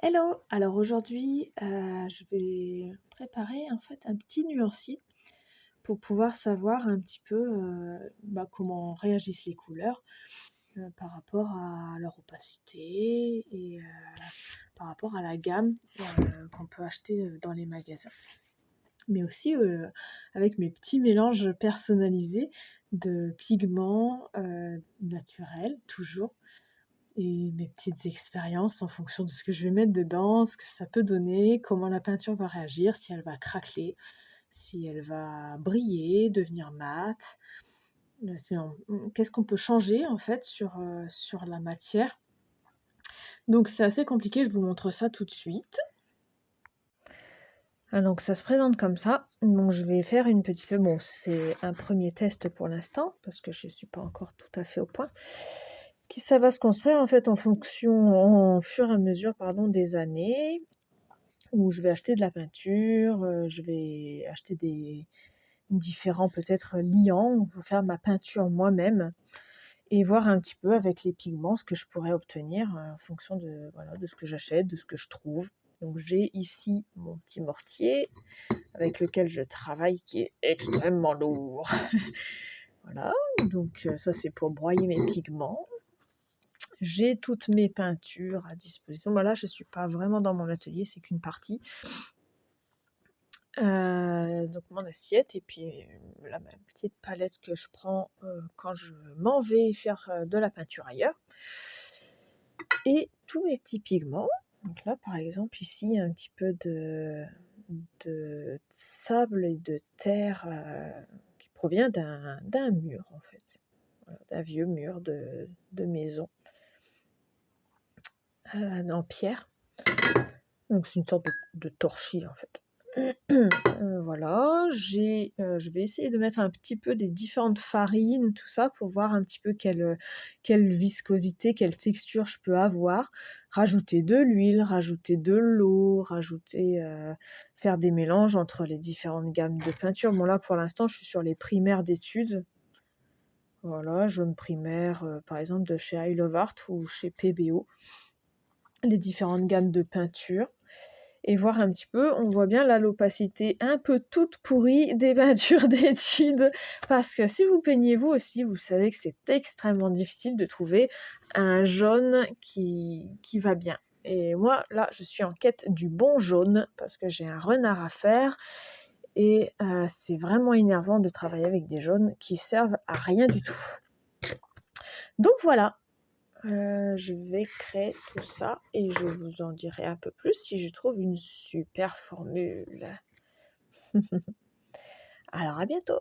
Hello! Alors aujourd'hui, je vais préparer en fait un petit nuancier pour pouvoir savoir un petit peu, comment réagissent les couleurs, par rapport à leur opacité et par rapport à la gamme, qu'on peut acheter, dans les magasins. Mais aussi, avec mes petits mélanges personnalisés de pigments, naturels toujours et mes petites expériences en fonction de ce que je vais mettre dedans, ce que ça peut donner, comment la peinture va réagir, si elle va craqueler, si elle va briller, devenir mate, qu'est-ce qu'on peut changer en fait sur la matière. Donc c'est assez compliqué, je vous montre ça tout de suite. Donc ça se présente comme ça. Donc je vais faire une petite... Bon, c'est un premier test pour l'instant, parce que je ne suis pas encore tout à fait au point. Ça va se construire en fait en fur et à mesure des années, où je vais acheter de la peinture, je vais acheter des différents peut-être liants pour faire ma peinture moi-même et voir un petit peu avec les pigments ce que je pourrais obtenir en fonction de, voilà, de ce que j'achète, de ce que je trouve. Donc j'ai ici mon petit mortier avec lequel je travaille qui est extrêmement lourd. Voilà, donc ça c'est pour broyer mes pigments. J'ai toutes mes peintures à disposition. Voilà, je ne suis pas vraiment dans mon atelier, c'est qu'une partie. Donc mon assiette et puis la ma petite palette que je prends quand je m'en vais faire de la peinture ailleurs. Et tous mes petits pigments. Donc là, par exemple, ici, un petit peu de sable et de terre qui provient d'un mur, en fait. Voilà, d'un vieux mur de maison en pierre. Donc c'est une sorte de torchis, en fait. Voilà, je vais essayer de mettre un petit peu des différentes farines, tout ça, pour voir un petit peu quelle viscosité, quelle texture je peux avoir. Rajouter de l'huile, rajouter de l'eau, faire des mélanges entre les différentes gammes de peinture. Bon là, pour l'instant, je suis sur les primaires d'études. Voilà, jaune primaire, par exemple, de chez I Love Art ou chez PBO. Les différentes gammes de peinture. Et voir un petit peu, on voit bien là l'opacité un peu toute pourrie des peintures d'études, parce que si vous peignez vous aussi, vous savez que c'est extrêmement difficile de trouver un jaune qui va bien. Et moi, là, je suis en quête du bon jaune, parce que j'ai un renard à faire, et c'est vraiment énervant de travailler avec des jaunes qui servent à rien du tout. Donc voilà. Je vais créer tout ça et je vous en dirai un peu plus si je trouve une super formule. Alors à bientôt!